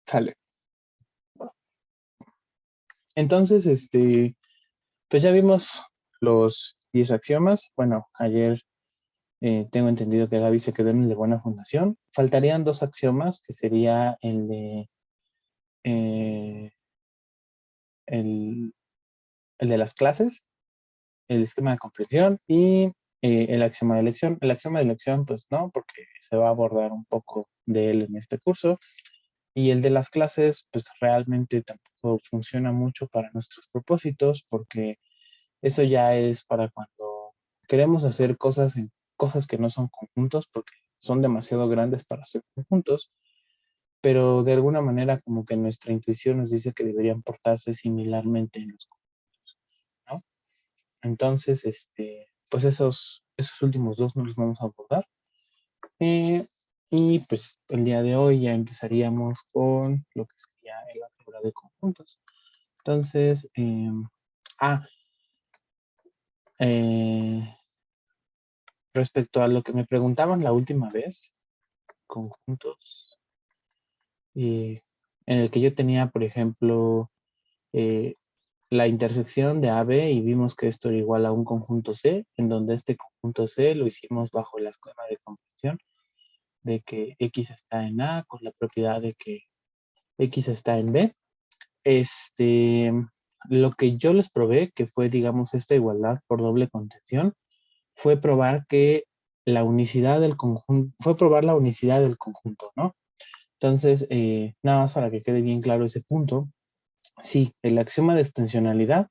Sale. Entonces, pues ya vimos los 10 axiomas. Bueno, ayer tengo entendido que Gaby se quedó en el de buena fundación. Faltarían 2 axiomas, que sería eh, el, el de las clases, el esquema de comprensión y el axioma de elección. El axioma de elección, pues no, porque se va a abordar un poco de él en este curso. Y el de las clases, pues realmente tampoco funciona mucho para nuestros propósitos, porque eso ya es para cuando queremos hacer cosas que no son conjuntos, porque son demasiado grandes para ser conjuntos, pero de alguna manera como que nuestra intuición nos dice que deberían portarse similarmente en los conjuntos, ¿no? Entonces, pues esos últimos dos no los vamos a abordar. Eh, y pues el día de hoy ya empezaríamos con lo que sería el álgebra de conjuntos. Entonces, eh, respecto a lo que me preguntaban la última vez, conjuntos, en el que yo tenía, por ejemplo, eh, la intersección de AB y vimos que esto era igual a un conjunto C, en donde este conjunto C lo hicimos bajo el esquema de comprensión de que X está en A con la propiedad de que X está en B. Lo que yo les probé, que fue, digamos, esta igualdad por doble contención, fue probar que la unicidad del conjunto, fue probar la unicidad del conjunto, ¿no? Entonces, nada más para que quede bien claro ese punto, sí, el axioma de extensionalidad,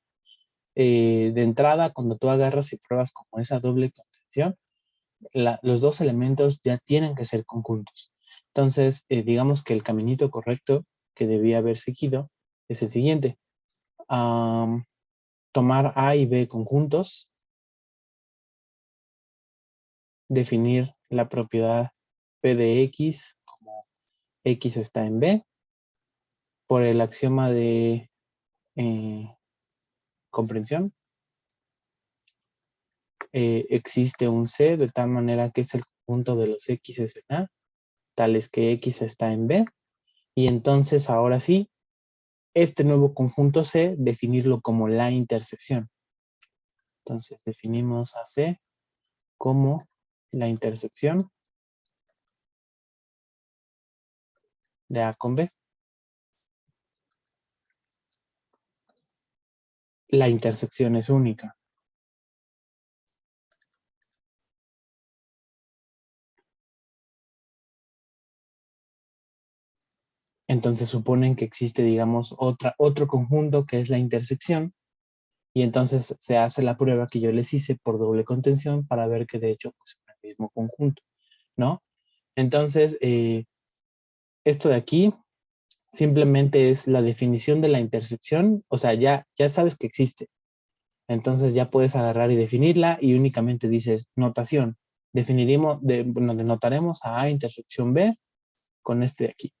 de entrada, cuando tú agarras y pruebas como esa doble contención, los dos elementos ya tienen que ser conjuntos. Entonces, digamos que el caminito correcto que debía haber seguido es el siguiente. Tomar A y B conjuntos, definir la propiedad P de X como X está en B, por el axioma de comprensión. Existe un C de tal manera que es el conjunto de los X en A, tales que X está en B, y entonces ahora sí, este nuevo conjunto C, definirlo como la intersección. Entonces definimos a C como la intersección de A con B. La intersección es única. Entonces suponen que existe, digamos, otro conjunto que es la intersección, y entonces se hace la prueba que yo les hice por doble contención para ver que de hecho pues, es el mismo conjunto, ¿no? Entonces, esto de aquí simplemente es la definición de la intersección, o sea, ya sabes que existe. Entonces ya puedes agarrar y definirla y únicamente dices notación. Denotaremos a A intersección B con este de aquí.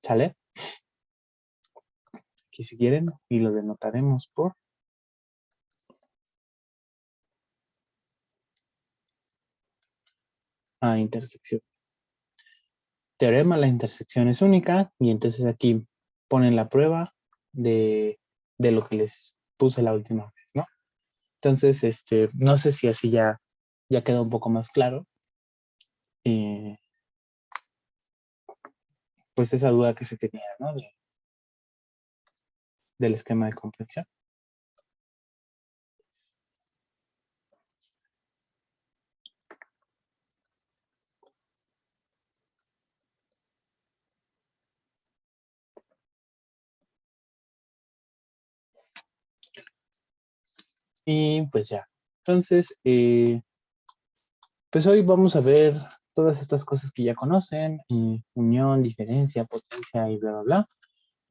¿Sale? Aquí si quieren y lo denotaremos por A intersección. Teorema, la intersección es única y entonces aquí ponen la prueba de lo que les puse la última vez, ¿no? Entonces, no sé si así ya quedó un poco más claro. Pues esa duda que se tenía, ¿no? Del esquema de comprensión. Y pues ya. Entonces, pues hoy vamos a ver todas estas cosas que ya conocen, unión, diferencia, potencia y bla, bla, bla.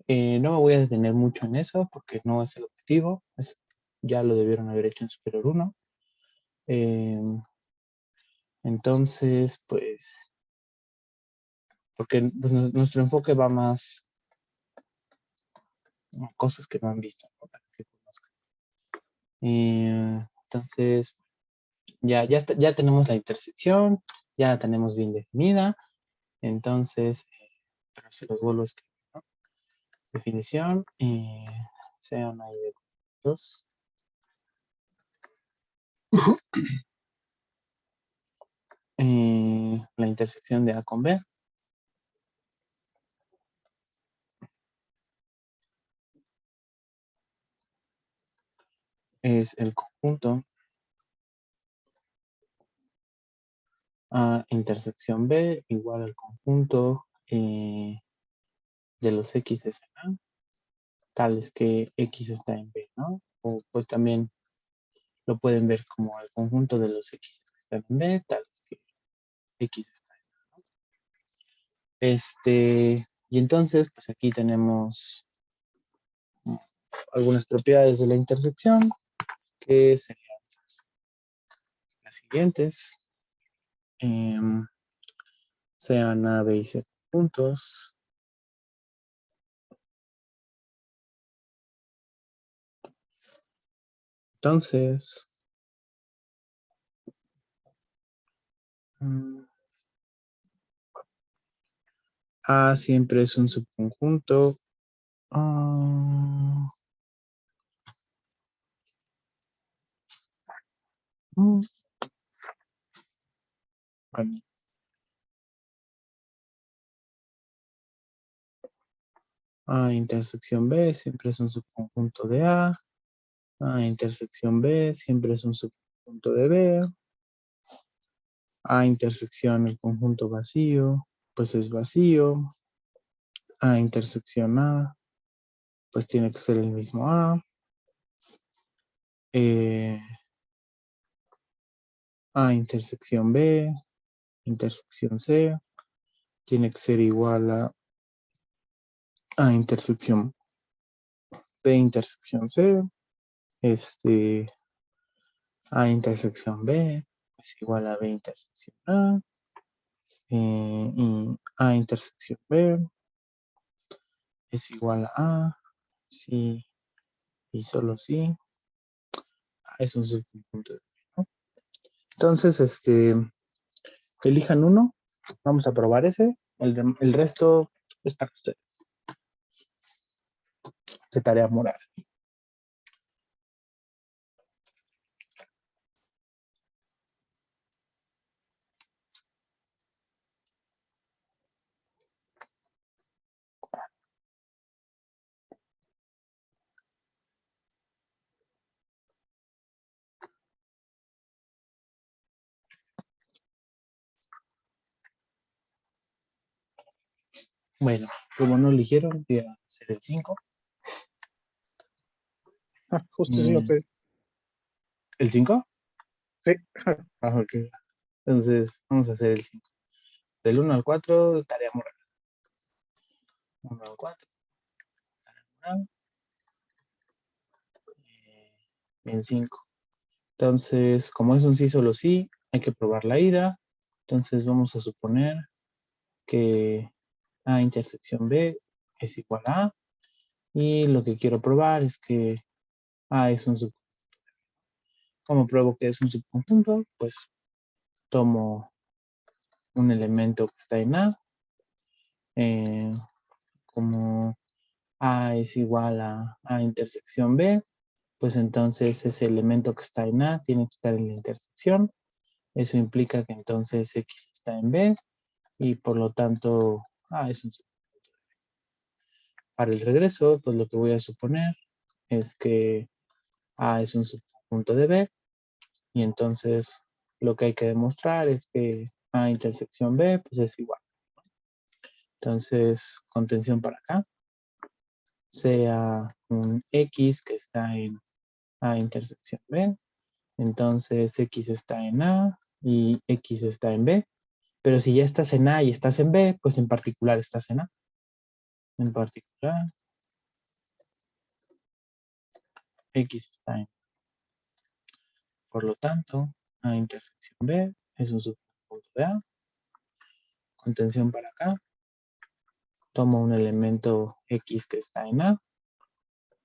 No me voy a detener mucho en eso porque no es el objetivo. Ya lo debieron haber hecho en Superior 1. Entonces, pues, porque pues, nuestro enfoque va más a cosas que no han visto, ¿no? Para que conozcan. Entonces, ya tenemos la intersección, ya la tenemos bien definida. Entonces, pero se los vuelvo a escribir, ¿no? Definición, sean ahí de dos. La intersección de A con B es el conjunto A intersección B igual al conjunto de los X en A, tales que X está en B, ¿no? O pues también lo pueden ver como el conjunto de los X que están en B, tales que X está en A, ¿no? Y entonces, pues aquí tenemos algunas propiedades de la intersección que serían las siguientes. Sean A, B y C puntos. Entonces, A siempre es un subconjunto. Bueno, A intersección B siempre es un subconjunto de A. A intersección B siempre es un subconjunto de B. A intersección el conjunto vacío, pues es vacío. A intersección A, pues tiene que ser el mismo A. A intersección B, intersección C, tiene que ser igual a intersección B, intersección C. A intersección B es igual a B intersección A. Y A intersección B es igual a sí y solo sí. Es un subconjunto de B, ¿no? Entonces, elijan uno. Vamos a probar ese. El resto es para ustedes. De tarea moral. Bueno, como no eligieron, voy a hacer el 5. Justo eso lo pedí. ¿El 5? Sí. Ok. Entonces, vamos a hacer el 5. Del 1 al 4, tarea moral. 1 al 4, tarea moral. En 5. Entonces, como es un sí solo sí, hay que probar la ida. Entonces, vamos a suponer que A intersección B es igual a A. Y lo que quiero probar es que A es un subconjunto. ¿Cómo pruebo que es un subconjunto? Pues tomo un elemento que está en A. Como A es igual a A intersección B, pues entonces ese elemento que está en A tiene que estar en la intersección. Eso implica que entonces X está en B y por lo tanto A es un subconjunto. Para el regreso, pues lo que voy a suponer es que A es un subconjunto de B y entonces lo que hay que demostrar es que A intersección B pues es igual. Entonces, contención para acá, sea un X que está en A intersección B, entonces X está en A y X está en B, pero si ya estás en A y estás en B, pues en particular estás en A. En particular, X está en A. Por lo tanto, A intersección B es un subconjunto de A. Contención para acá, tomo un elemento X que está en A.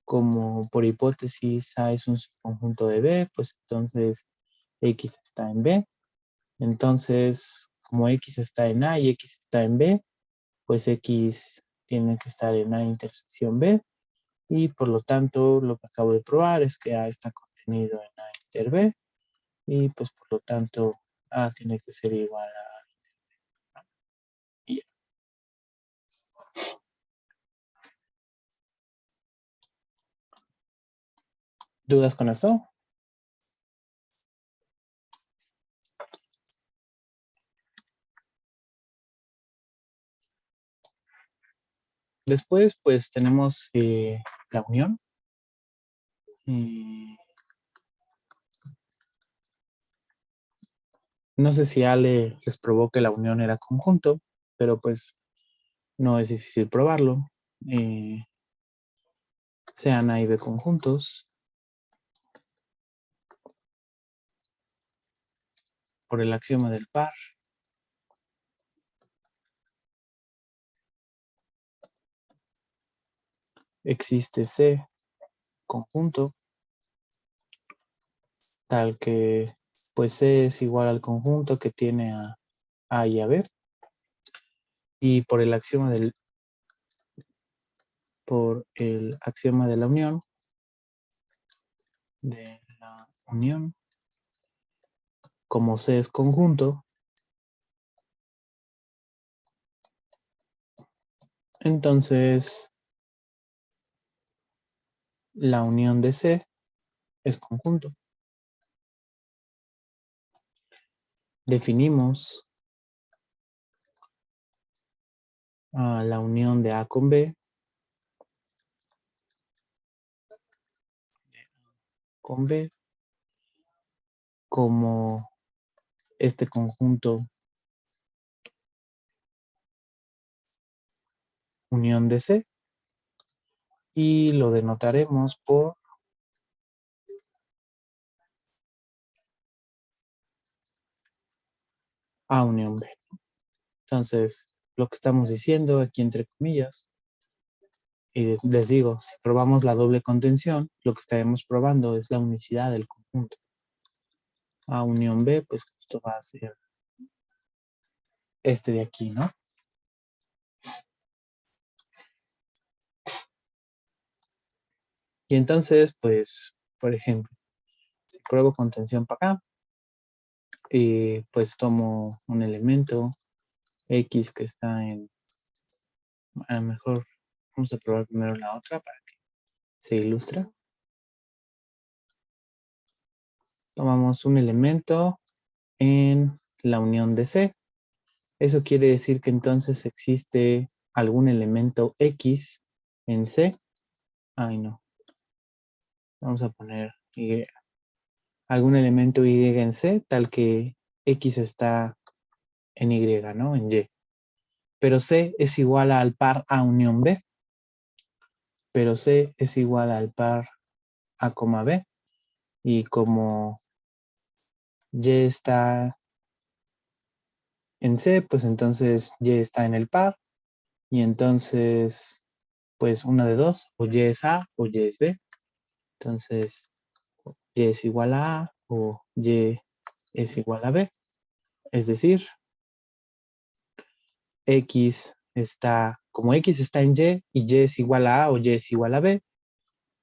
Como por hipótesis A es un subconjunto de B, pues entonces X está en B. Entonces, como X está en A y X está en B, pues X tiene que estar en A intersección B, y por lo tanto lo que acabo de probar es que A está contenido en A inter B, y pues por lo tanto A tiene que ser igual a y ya. ¿Dudas con esto? Después pues tenemos la unión. No sé si Ale les probó que la unión era conjunto, pero pues no es difícil probarlo. Sean A y B conjuntos por el axioma del par. Existe C conjunto tal que pues C es igual al conjunto que tiene a y a B, y por el axioma de la unión, como C es conjunto, entonces la unión de C es conjunto. Definimos la unión de A con B como este conjunto unión de C, y lo denotaremos por A unión B. Entonces, lo que estamos diciendo aquí entre comillas, y les digo, si probamos la doble contención, lo que estaremos probando es la unicidad del conjunto. A unión B, pues justo va a ser este de aquí, ¿no? Y entonces, pues, por ejemplo, si pruebo contención para acá, pues tomo un elemento X que está en, a lo mejor vamos a probar primero la otra para que se ilustre. Tomamos un elemento en la unión de C. Eso quiere decir que entonces existe algún elemento X en C. Ay, no. Vamos a poner Y. Algún elemento Y en C, tal que X está en Y, ¿no? En Y. Pero C es igual al par A unión B. Pero C es igual al par A, B. Y como Y está en C, pues entonces Y está en el par. Y entonces, pues una de dos, o Y es A o Y es B. Entonces, Y es igual a A o Y es igual a B. Es decir, como X está en y Y es igual a o Y es igual a B,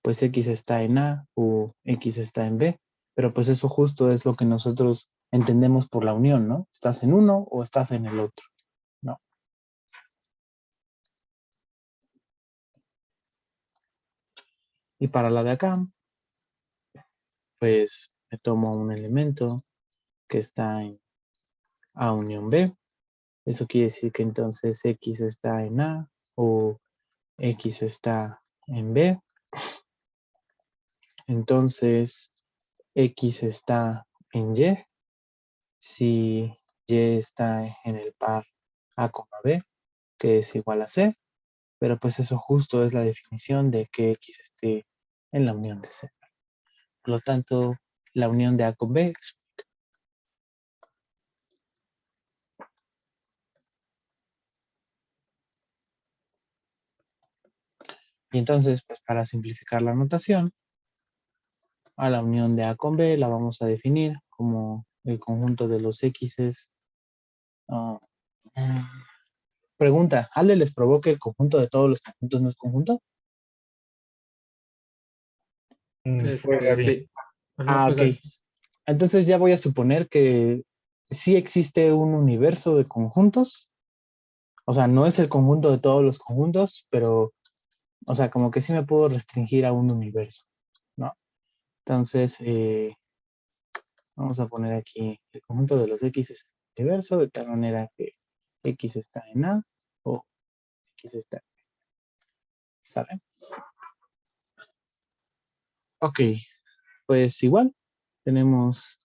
pues X está en A o X está en B. Pero pues eso justo es lo que nosotros entendemos por la unión, ¿no? ¿Estás en uno o estás en el otro? ¿No? Y para la de acá, pues me tomo un elemento que está en A unión B. Eso quiere decir que entonces X está en A o X está en B. Entonces X está en Y. Si Y está en el par A, B, que es igual a C. Pero pues eso justo es la definición de que X esté en la unión de C. Por lo tanto, la unión de A con B es. Y entonces, pues para simplificar la notación, a la unión de A con B la vamos a definir como el conjunto de los X's Ah, pregunta, ¿Ale les provoca el conjunto de todos los conjuntos no es conjunto? Juega bien. Sí. Ajá, Ok. juega. Entonces ya voy a suponer que sí existe un universo de conjuntos. O sea, no es el conjunto de todos los conjuntos, pero, o sea, como que sí me puedo restringir a un universo, ¿no? Entonces, vamos a poner aquí el conjunto de los X es el universo, de tal manera que X está en A o X está en B. ¿Sale? Ok, pues igual tenemos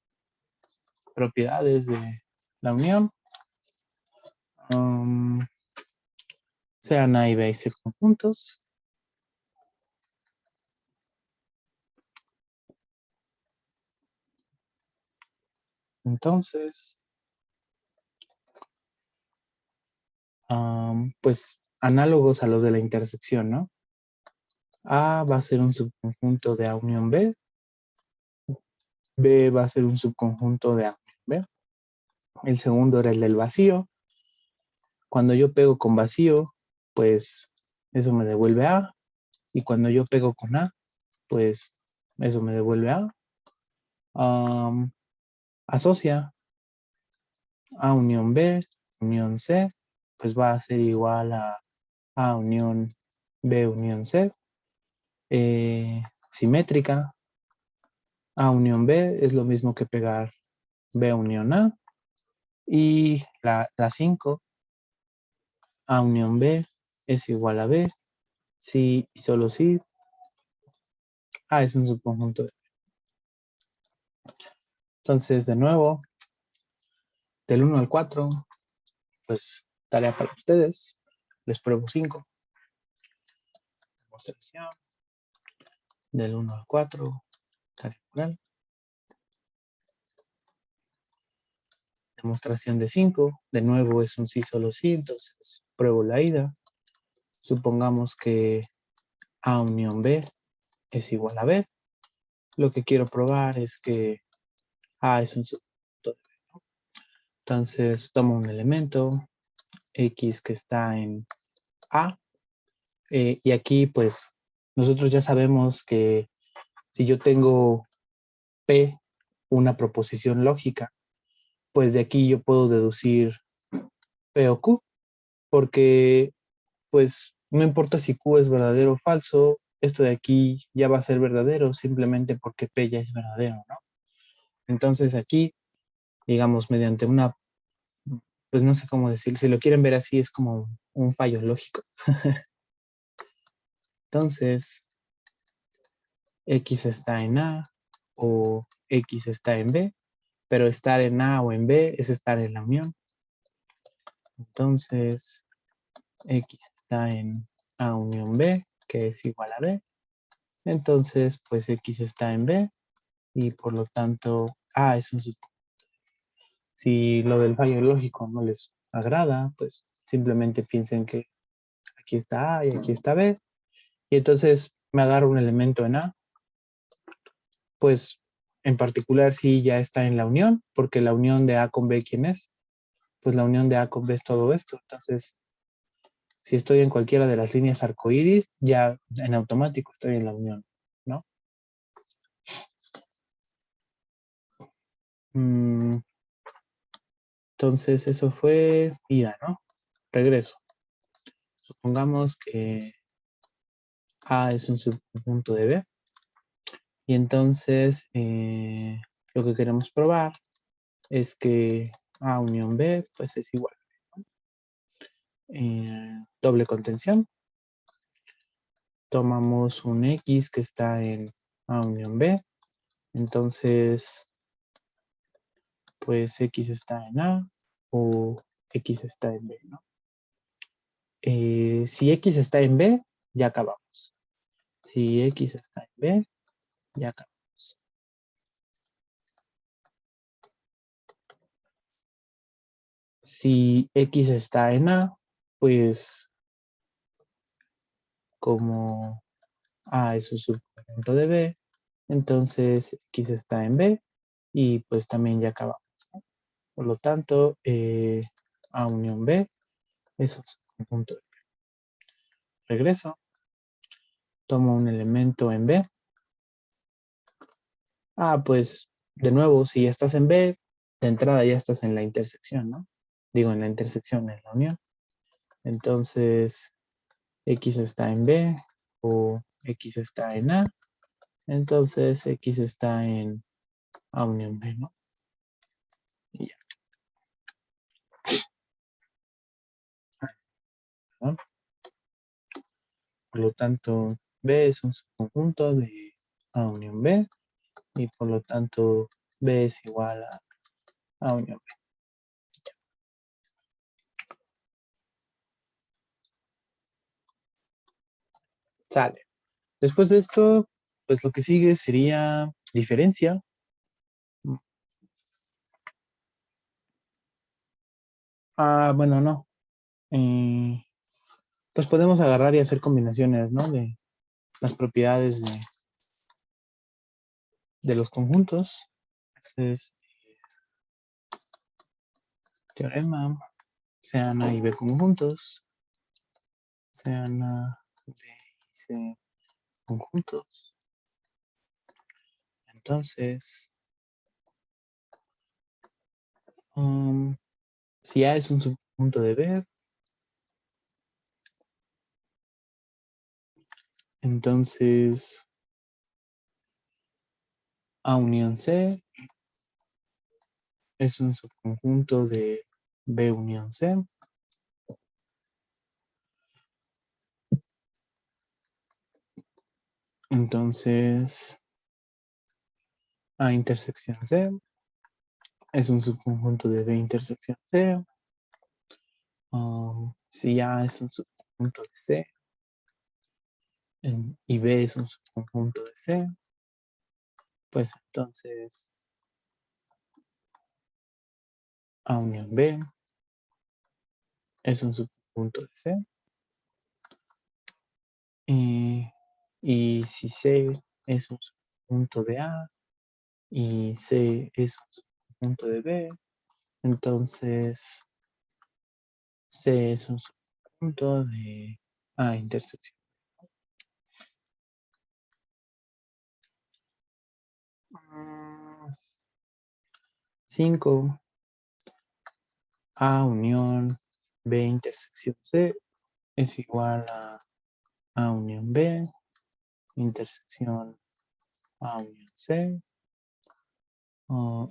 propiedades de la unión. Sean A y B y C conjuntos. Entonces, pues análogos a los de la intersección, ¿no? A va a ser un subconjunto de A unión B. B va a ser un subconjunto de A unión B. El segundo era el del vacío. Cuando yo pego con vacío, pues eso me devuelve A. Y cuando yo pego con A, pues eso me devuelve A. Asocia A unión B, unión C, pues va a ser igual a unión B unión C. Simétrica, A unión B es lo mismo que pegar B unión A. Y la 5, A unión B es igual a B. Si y solo si A es un subconjunto de B. Entonces, de nuevo, del 1 al 4, pues tarea para ustedes. Les pruebo 5. Demostración. Del 1 al 4, tarea oral. Demostración de 5. De nuevo es un sí, solo sí. Entonces, pruebo la ida. Supongamos que A unión B es igual a B. Lo que quiero probar es que A es un subconjunto de B, ¿no? Entonces, tomo un elemento X que está en A. Y aquí, pues, nosotros ya sabemos que si yo tengo P, una proposición lógica, pues de aquí yo puedo deducir P o Q, porque, pues, no importa si Q es verdadero o falso, esto de aquí ya va a ser verdadero simplemente porque P ya es verdadero, ¿no? Entonces aquí, digamos, mediante una, pues no sé cómo decir, si lo quieren ver así, es como un fallo lógico. Entonces, X está en A o X está en B, pero estar en A o en B es estar en la unión. Entonces, X está en A unión B, que es igual a B. Entonces, pues X está en B y por lo tanto A es un subconjunto. Si lo del fallo lógico no les agrada, pues simplemente piensen que aquí está A y aquí está B. Y entonces me agarro un elemento en A, pues en particular si ya está en la unión, porque la unión de A con B, ¿quién es? Pues la unión de A con B es todo esto. Entonces, si estoy en cualquiera de las líneas arcoíris, ya en automático estoy en la unión, ¿no? Entonces, eso fue ida, ¿no? Regreso. Supongamos que A es un subconjunto de B. Y entonces, lo que queremos probar es que A unión B, pues es igual. Doble contención. Tomamos un X que está en A unión B. Entonces, pues X está en A o X está en B, ¿no? Si X está en B, ya acabamos. Si X está en B, ya acabamos. Si X está en A, pues como A es un subconjunto de B, entonces X está en B y pues también ya acabamos, ¿no? Por lo tanto, A unión B es un subconjunto de B. Regreso, tomo un elemento en B. Pues de nuevo, si ya estás en B, de entrada ya estás en la intersección, ¿no? Digo, en la intersección, en la unión. Entonces, X está en B o X está en A. Entonces, X está en A unión B, ¿no? Y ya. ¿No? Por lo tanto, B es un subconjunto de A unión B y por lo tanto B es igual a A unión B. Sale. Después de esto, pues lo que sigue sería diferencia. Bueno, no. Pues podemos agarrar y hacer combinaciones, ¿no? De las propiedades de los conjuntos. Entonces, teorema, sean A y B conjuntos, sean A, B y C conjuntos. Entonces, si A es un subconjunto de B, entonces A unión C es un subconjunto de B unión C. Entonces, A intersección C es un subconjunto de B intersección C. Si A es un subconjunto de C y B es un subconjunto de C, pues entonces A unión B es un subconjunto de C. Y si C es un subconjunto de A y C es un subconjunto de B, entonces C es un subconjunto de A intersección. 5. A unión B intersección C es igual a A unión B intersección A unión C.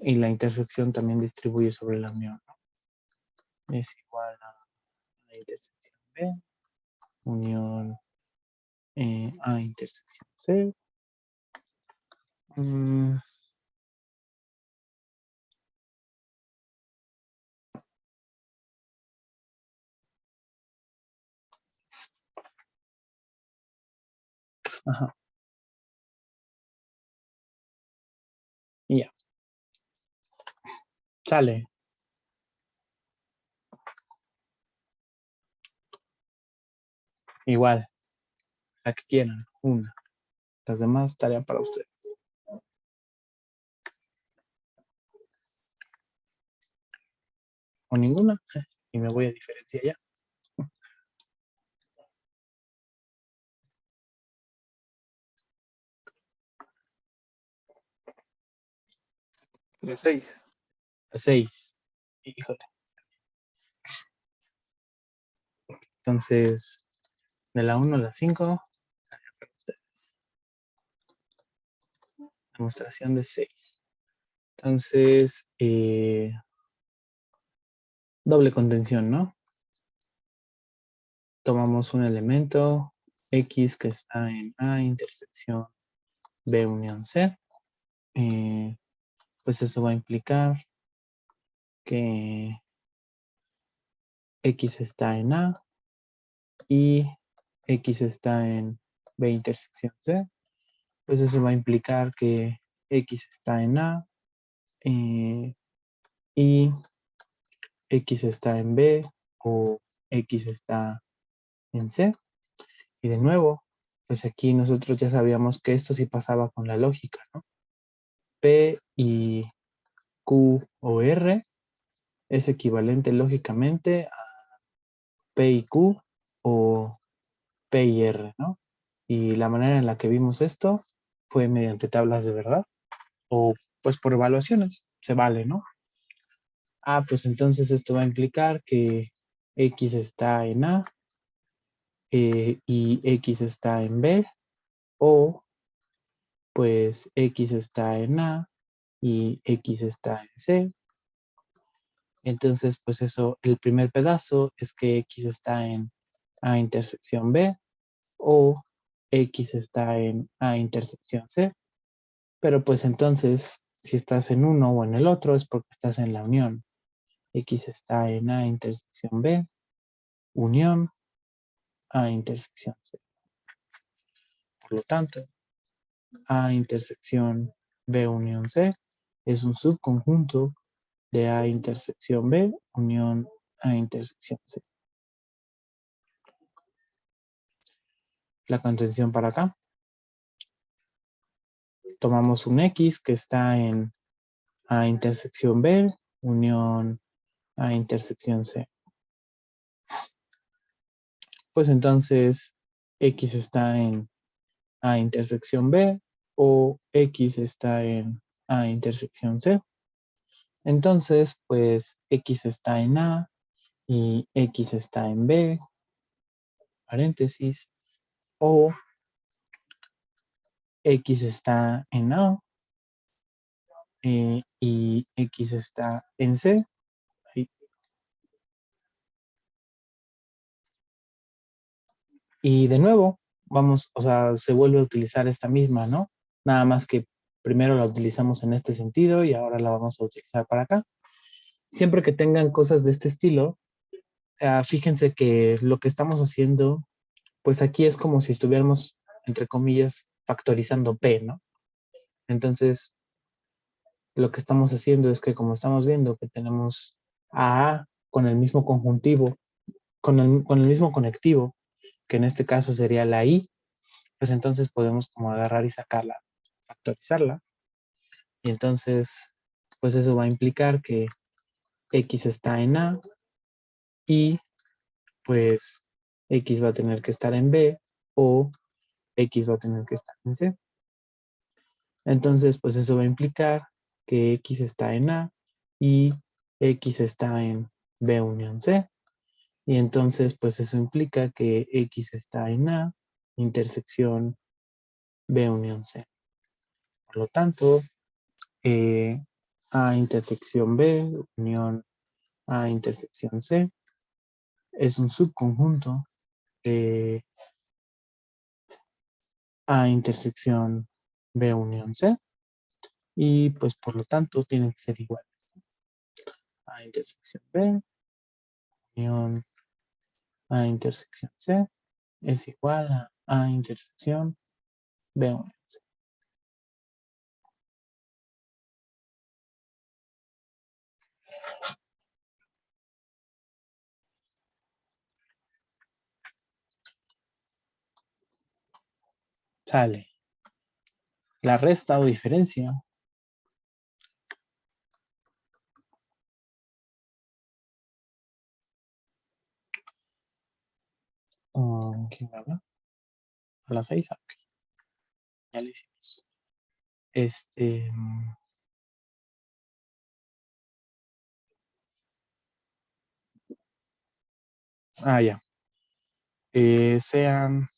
Y la intersección también distribuye sobre la unión, ¿no? Es igual a la intersección B unión A intersección C. Ajá. Y ya. Sale. Igual. La que quieran. Una. Las demás tarea para ustedes. O ninguna. Y me voy a diferenciar ya. De 6. 6. Híjole. Entonces, de la 1 a la 5, demostración de 6. Entonces, doble contención, ¿no? Tomamos un elemento X que está en A intersección B unión C. Pues eso va a implicar que X está en A y X está en B intersección C. Pues eso va a implicar que X está en A y X está en B o X está en C. Y de nuevo, pues aquí nosotros ya sabíamos que esto sí pasaba con la lógica, ¿no? P y Q o R es equivalente lógicamente a P y Q o P y R, ¿no? Y la manera en la que vimos esto fue mediante tablas de verdad o pues por evaluaciones, se vale, ¿no? Pues entonces esto va a implicar que X está en A y X está en B, o pues X está en A y X está en C. Entonces, pues eso, el primer pedazo es que X está en A intersección B o X está en A intersección C. Pero pues entonces, si estás en uno o en el otro es porque estás en la unión. X está en A intersección B, unión A intersección C. Por lo tanto, A intersección B unión C es un subconjunto de A intersección B unión A intersección C. La contención para acá. Tomamos un X que está en A intersección B unión A intersección C. Pues entonces X está en A intersección B o X está en A intersección C. Entonces, pues X está en A y X está en B, paréntesis, o X está en A y X está en C. Y de nuevo, vamos, o sea, se vuelve a utilizar esta misma, ¿no? Nada más que primero la utilizamos en este sentido y ahora la vamos a utilizar para acá. Siempre que tengan cosas de este estilo, fíjense que lo que estamos haciendo, pues aquí es como si estuviéramos, entre comillas, factorizando P, ¿no? Entonces, lo que estamos haciendo es que como estamos viendo que tenemos a con el mismo conjuntivo, con el mismo conectivo, que en este caso sería la I, pues entonces podemos como agarrar y sacarla, factorizarla. Y entonces, pues eso va a implicar que X está en A y pues X va a tener que estar en B o X va a tener que estar en C. Entonces, pues eso va a implicar que X está en A y X está en B unión C. Y entonces, pues eso implica que X está en A, intersección B unión C. Por lo tanto, A intersección B unión A intersección C es un subconjunto de A intersección B unión C y pues por lo tanto tienen que ser iguales. A intersección B unión A intersección C es igual a A intersección B unión C. Sale. La resta o diferencia ¿quién habla? A las 6, ok. Ya lo hicimos. Ya. Sean,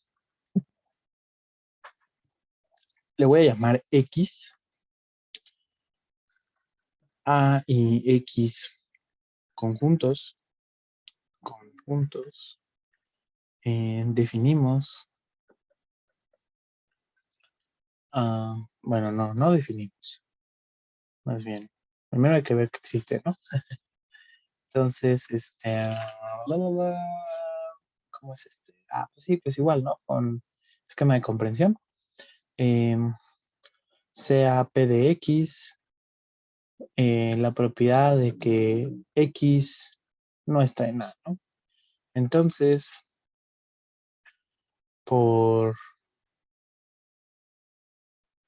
le voy a llamar X, A y X conjuntos, definimos, bueno, no definimos, más bien, primero hay que ver que existe, ¿no? Entonces, bla, bla, bla, ¿cómo es este? Pues sí, pues igual, ¿no? Con esquema de comprensión. Sea P de X, la propiedad de que X no está en A, ¿no? Entonces, por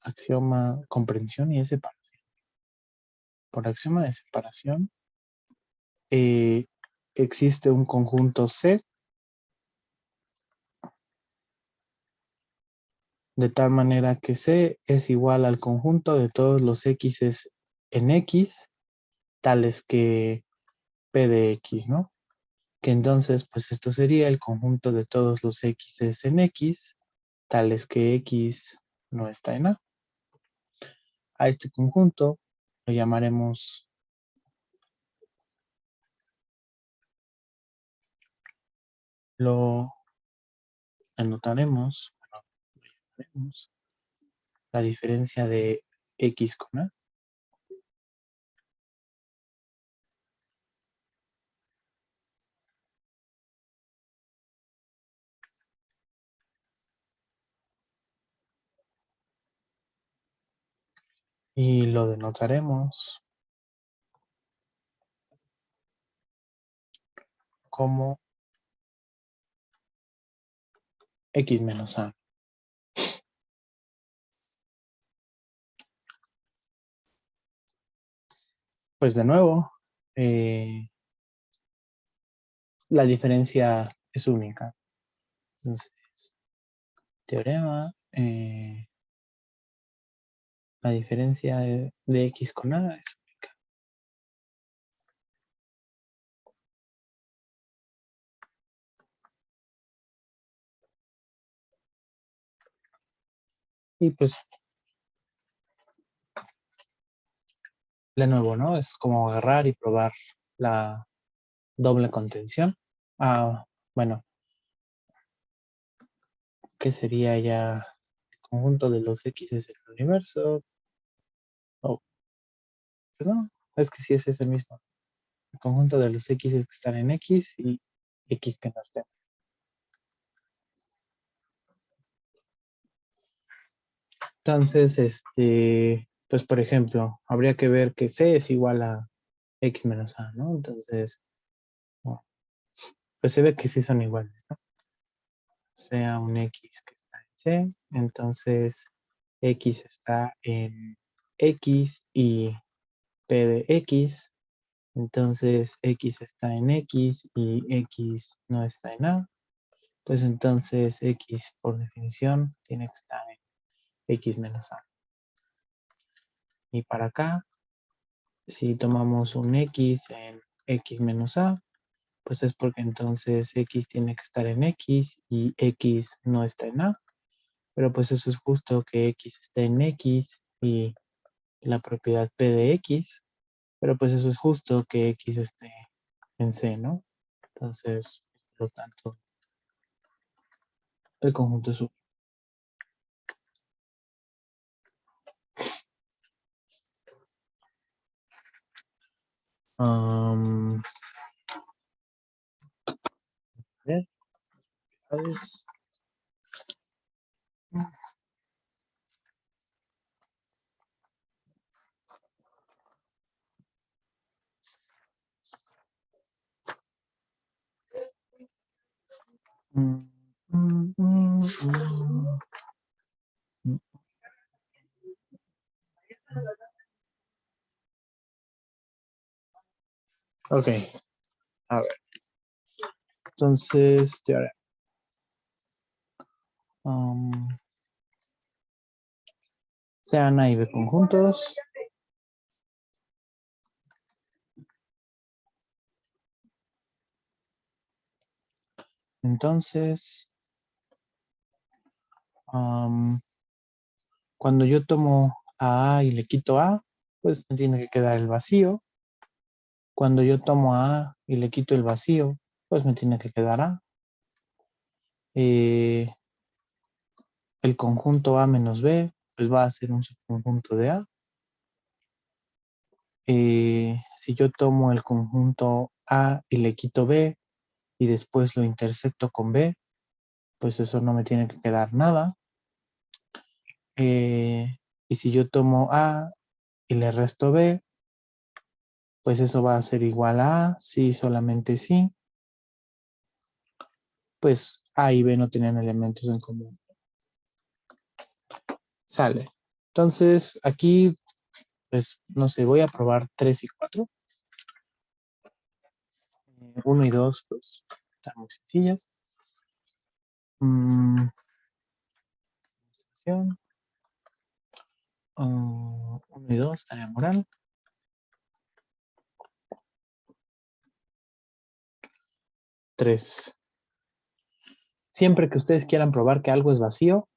axioma comprensión y separación. Por axioma de separación, existe un conjunto C de tal manera que C es igual al conjunto de todos los X en X, tales que P de X, ¿no? Que entonces, pues esto sería el conjunto de todos los X en X, tales que X no está en A. A este conjunto lo llamaremos, lo anotaremos, bueno, lo llamaremos la diferencia de X con A. Y lo denotaremos como X menos A. Pues de nuevo, la diferencia es única. Entonces, teorema, la diferencia de X con A es única. Y pues, de nuevo, ¿no? Es como agarrar y probar la doble contención. Ah, bueno, ¿qué sería ya el conjunto de los X en el universo? Oh, pues no, es que sí es el mismo. El conjunto de los X que están en X y X que no estén. Entonces, pues por ejemplo, habría que ver que C es igual a X menos A, ¿no? Entonces, oh, pues se ve que sí son iguales, ¿no? Sea un X que está en C, entonces X está en X y P de X, entonces X está en X y X no está en A, pues entonces X por definición tiene que estar en X menos A. Y para acá, si tomamos un X en X menos A, pues es porque entonces X tiene que estar en X y X no está en A. Pero pues eso es justo que X esté en X y la propiedad P de X. Pero pues eso es justo que X esté en C, ¿no? Entonces, por lo tanto, el conjunto es único. Um, ver, propiedades. Mm, mm, mm, mm. Ok, a ver. Entonces, teorema. Sean A y B conjuntos. Entonces, cuando yo tomo a A y le quito A, pues me tiene que quedar el vacío. Cuando yo tomo a A y le quito el vacío, pues me tiene que quedar A. El conjunto A menos B, pues va a ser un subconjunto de A. Si yo tomo el conjunto A y le quito B y después lo intersecto con B, pues eso no me tiene que quedar nada. Y si yo tomo A y le resto B, pues eso va a ser igual a A, sí, solamente sí. Pues A y B no tienen elementos en común. Sale. Entonces, aquí, pues, no sé, voy a probar 3 y 4. 1 y 2, pues, están muy sencillas. 1 y 2, tarea moral. 3. Siempre que ustedes quieran probar que algo es vacío,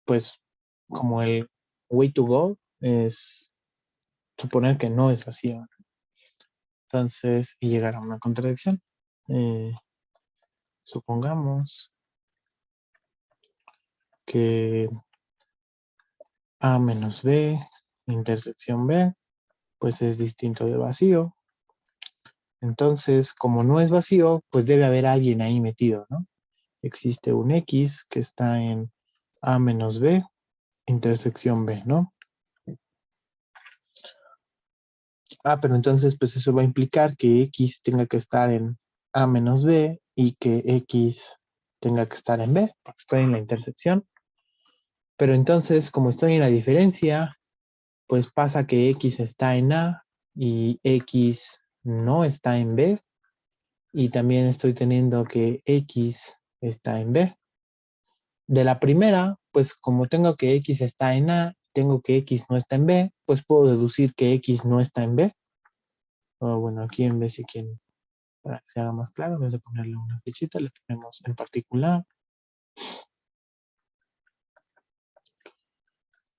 pues como el way to go es suponer que no es vacío. Entonces, y llegar a una contradicción. Supongamos que A menos B, intersección B, pues es distinto de vacío. Entonces, como no es vacío, pues debe haber alguien ahí metido, ¿no? Existe un X que está en A menos B, intersección B, ¿no? Pero entonces, pues eso va a implicar que X tenga que estar en A menos B y que X tenga que estar en B, porque estoy en la intersección. Pero entonces, como estoy en la diferencia, pues pasa que X está en A y X no está en B. Y también estoy teniendo que X está en B. De la primera, pues como tengo que X está en A, tengo que X no está en B, pues puedo deducir que X no está en B. O bueno, aquí en vez de quieren, para que se haga más claro, en vez de ponerle una flechita, le ponemos en particular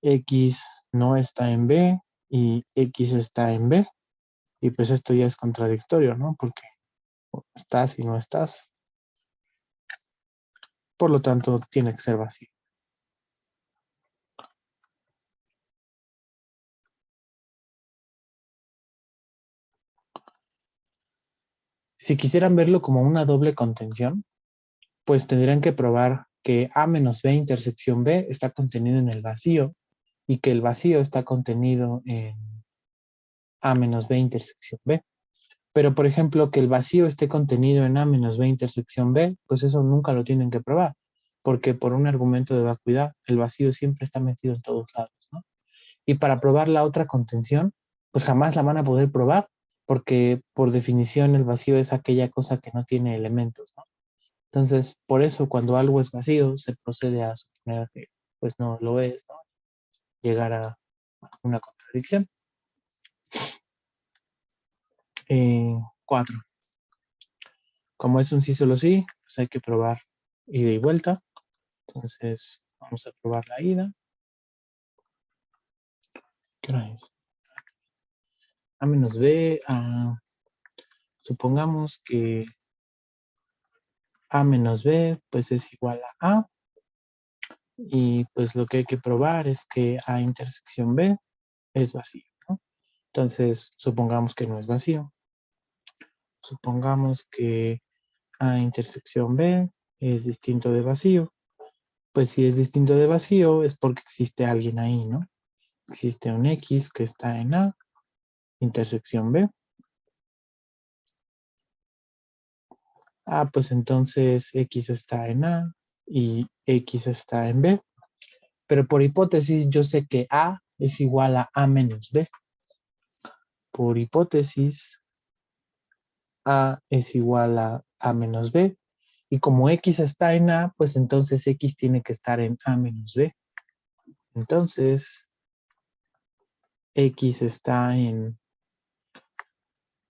X no está en B y X está en B. Y pues esto ya es contradictorio, ¿no? Porque estás y no estás. Por lo tanto, tiene que ser vacío. Si quisieran verlo como una doble contención, pues tendrían que probar que A menos B intersección B está contenido en el vacío y que el vacío está contenido en A menos B intersección B. Pero, por ejemplo, que el vacío esté contenido en A menos B intersección B, pues eso nunca lo tienen que probar, porque por un argumento de vacuidad, el vacío siempre está metido en todos lados, ¿no? Y para probar la otra contención, pues jamás la van a poder probar, porque por definición el vacío es aquella cosa que no tiene elementos, ¿no? Entonces, por eso cuando algo es vacío, se procede a suponer que pues no lo es, ¿no? Llegar a una contradicción. 4. Como es un sí solo sí, pues hay que probar ida y vuelta. Entonces, vamos a probar la ida. ¿Qué hora es? A menos B, supongamos que A menos B, pues es igual a A. Y pues lo que hay que probar es que A intersección B es vacío, ¿no? Entonces, supongamos que no es vacío. Supongamos que A intersección B es distinto de vacío. Pues si es distinto de vacío es porque existe alguien ahí, ¿no? Existe un X que está en A, intersección B. Pues entonces X está en A y X está en B. Pero por hipótesis yo sé que A es igual a A menos B. Por hipótesis, A es igual a A menos B. Y como X está en A, pues entonces X tiene que estar en A menos B. Entonces, X está en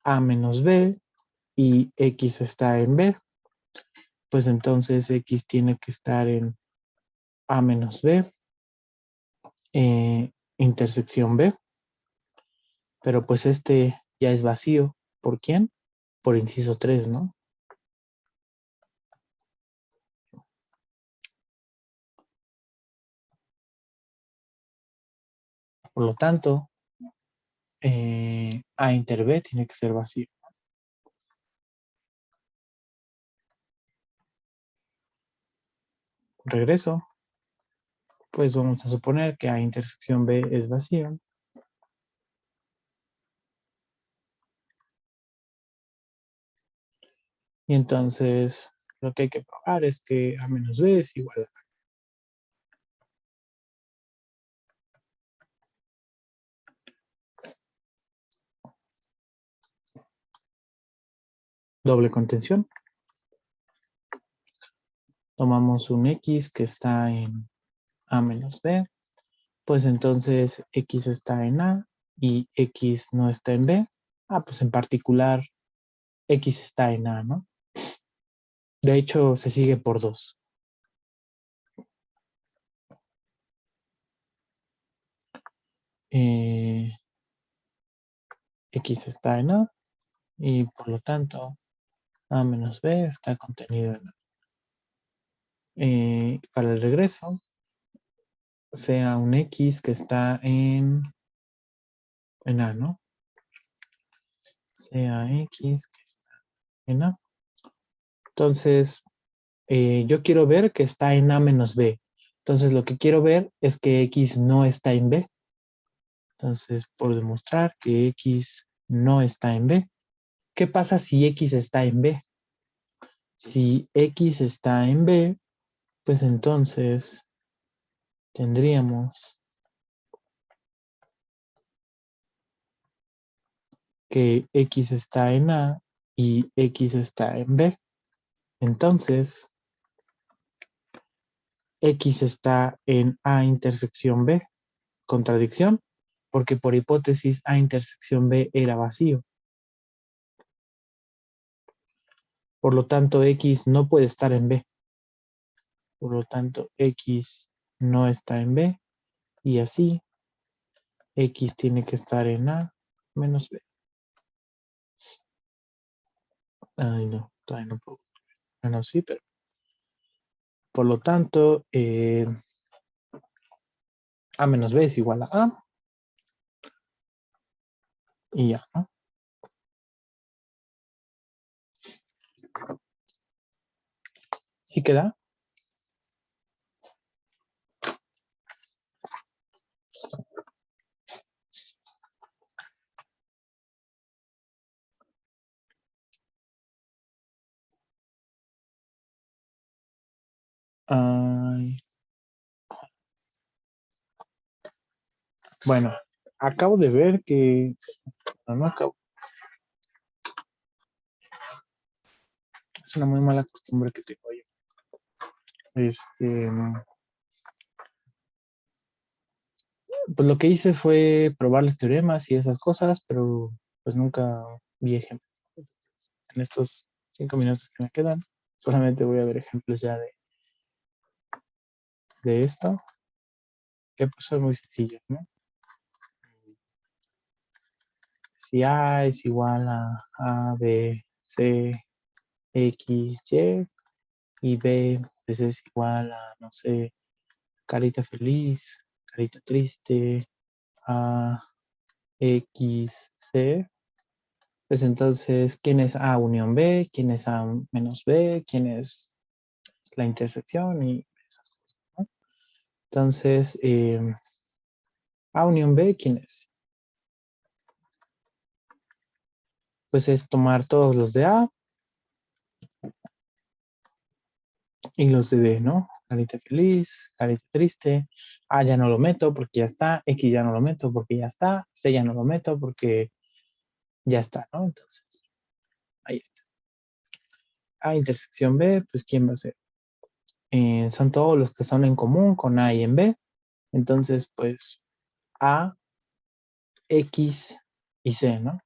A menos B y X está en B. Pues entonces X tiene que estar en A menos B, intersección B. Pero pues este ya es vacío. ¿Por quién? Por inciso 3, ¿no? Por lo tanto, A inter B tiene que ser vacío. Regreso. Pues vamos a suponer que A intersección B es vacío. Y entonces lo que hay que probar es que A menos B es igual a A. doble contención. Tomamos un X que está en A menos B. Pues entonces X está en A y X no está en B. Pues en particular X está en A, ¿no? De hecho, se sigue por 2. X está en A y por lo tanto A menos B está contenido en A. Para el regreso, sea un X que está en A, ¿no? Sea X que está en A. Entonces, yo quiero ver que está en A menos B. Entonces, lo que quiero ver es que X no está en B. Entonces, por demostrar que X no está en B. ¿Qué pasa si X está en B? Si X está en B, pues entonces tendríamos que X está en A y X está en B. Entonces, X está en A intersección B. Contradicción, porque por hipótesis A intersección B era vacío. Por lo tanto, X no puede estar en B. Por lo tanto, X no está en B. Y así, X tiene que estar en A menos B. Ay, no, todavía no puedo. Bueno, sí, pero por lo tanto, A menos B es igual a A. Y ya, ¿no? ¿Sí queda? Ay. Bueno, acabo de ver que... No acabo. Es una muy mala costumbre que tengo yo. Pues lo que hice fue probar los teoremas y esas cosas, pero pues nunca vi ejemplos. En estos 5 minutos que me quedan, solamente voy a ver ejemplos ya de esto, que pues son muy sencillos, ¿no? Si A es igual a, B, C, X, y B pues es igual a, no sé, carita feliz, carita triste, A, X, C, pues entonces, ¿quién es A unión B? ¿Quién es A menos B? ¿Quién es la intersección? Y esas cosas, ¿no? Entonces, A unión B, ¿quién es? Pues es tomar todos los de A y los de B, ¿no? Carita feliz, carita triste. A ya no lo meto porque ya está. X ya no lo meto porque ya está. C ya no lo meto porque ya está, ¿no? Entonces, ahí está. A intersección B, pues ¿quién va a ser? Son todos los que son en común con A y en B. Entonces, pues A, X y C, ¿no?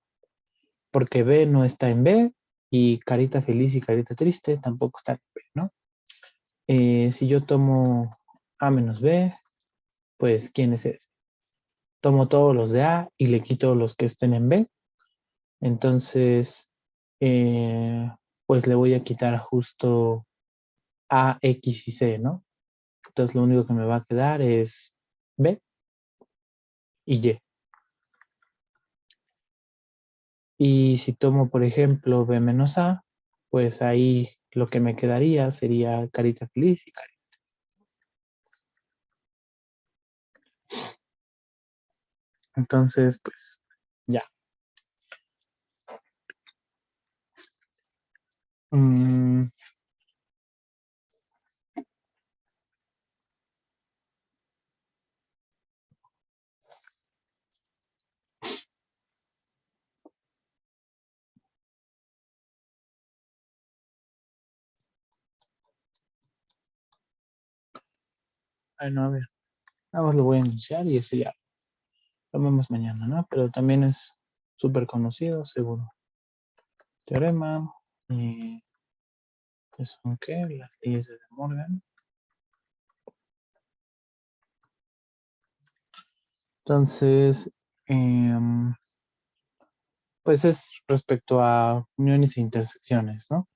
Porque B no está en B y carita feliz y carita triste tampoco están en B, ¿no? Si yo tomo A menos B, pues ¿quién es ese? Tomo todos los de A y le quito los que estén en B. Entonces, pues le voy a quitar justo A, X y C, ¿no? Entonces lo único que me va a quedar es B y Y. Y si tomo, por ejemplo, B menos A, pues ahí lo que me quedaría sería carita feliz y carita. Entonces, pues ya. Mm, Bueno, a ver, nada más lo voy a enunciar y eso ya lo vemos mañana, ¿no? Pero también es súper conocido, seguro. Teorema, que son ¿qué? Las leyes de De Morgan. Entonces, pues es respecto a uniones e intersecciones, ¿no?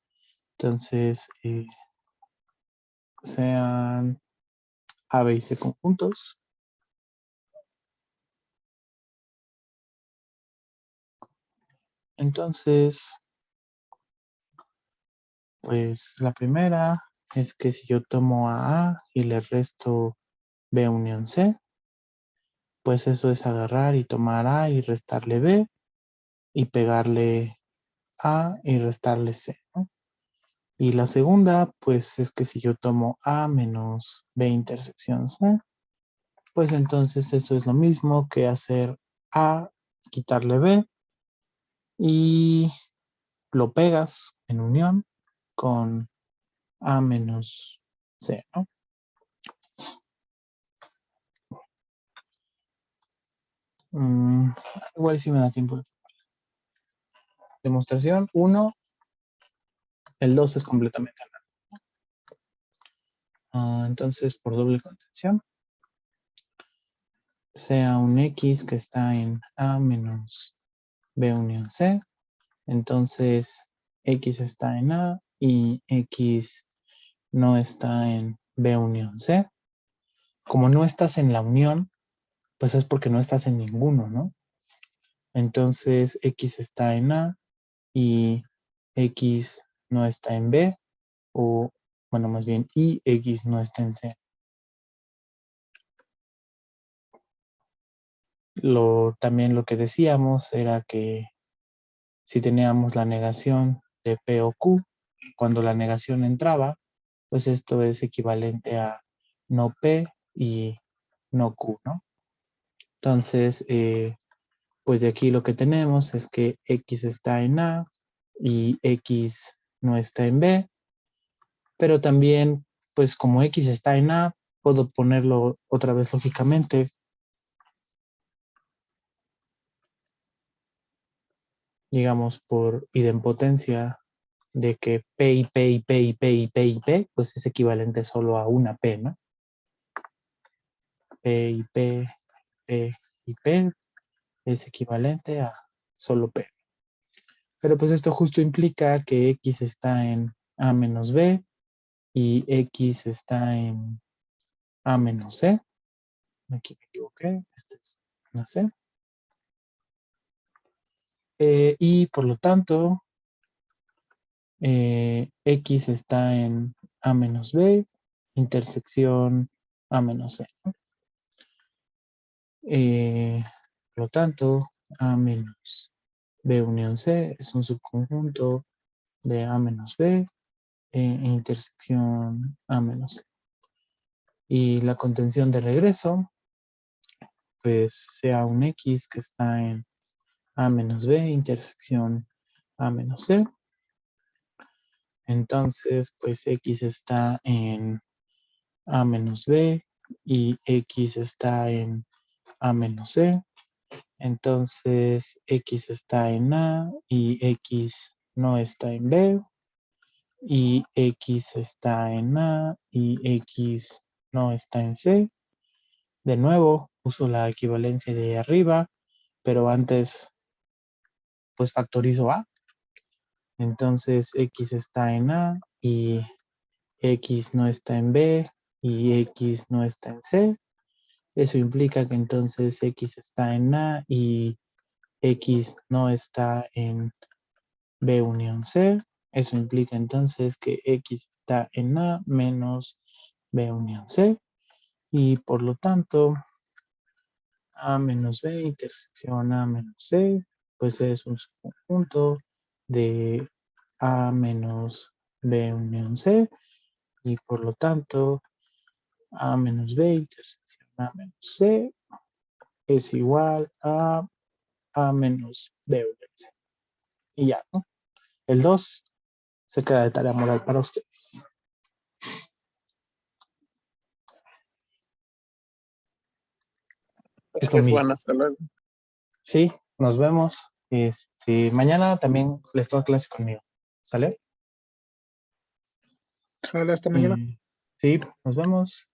Entonces, sean A, B y C conjuntos. Entonces, pues la primera es que si yo tomo a A y le resto B unión C, pues eso es agarrar y tomar A y restarle B y pegarle A y restarle C, ¿no? Y la segunda, pues es que si yo tomo A menos B intersección C, pues entonces eso es lo mismo que hacer A, quitarle B y lo pegas en unión con A menos C, ¿no? Igual si me da tiempo. Demostración 1, el 2 es completamente nada. Entonces, por doble contención, sea un X que está en A menos B unión C, entonces X está en A y X no está en B unión C. Como no estás en la unión, pues es porque no estás en ninguno, ¿no? Entonces X está en A y X no está en B, o bueno, más bien y X no está en C. También lo que decíamos era que si teníamos la negación de P o Q, cuando la negación entraba, pues esto es equivalente a no P y no Q, ¿no? Entonces, pues de aquí lo que tenemos es que X está en A y X no está en B, pero también, pues como X está en A, puedo ponerlo otra vez lógicamente, digamos, por idempotencia de que P y P y P y P y P y P, pues es equivalente solo a una P, ¿no? P y P, P y P es equivalente a solo P. Pero pues esto justo implica que X está en A menos B y X está en A menos C. Aquí me equivoqué, este es una C. Y por lo tanto, X está en A menos B, intersección A menos C. Por lo tanto, A menos B unión C es un subconjunto de A menos B intersección A menos C. Y la contención de regreso, pues sea un X que está en A menos B intersección A menos C. Entonces, pues X está en A menos B y X está en A menos C. Entonces, X está en A y X no está en B. Y X está en A y X no está en C. De nuevo, uso la equivalencia de arriba, pero antes, pues factorizo A. Entonces, X está en A y X no está en B y X no está en C. Eso implica que entonces X está en A y X no está en B unión C. Eso implica entonces que X está en A menos B unión C. Y por lo tanto, A menos B intersección A menos C, pues es un subconjunto de A menos B unión C. Y por lo tanto, A menos B intersección A menos C es igual a A menos B unión C. Y ya, ¿no? El 2 se queda de tarea moral para ustedes. Gracias, Juan. Hasta luego. Sí, nos vemos. Mañana también les toca clase conmigo. ¿Sale? Hola, hasta mañana. Sí, nos vemos.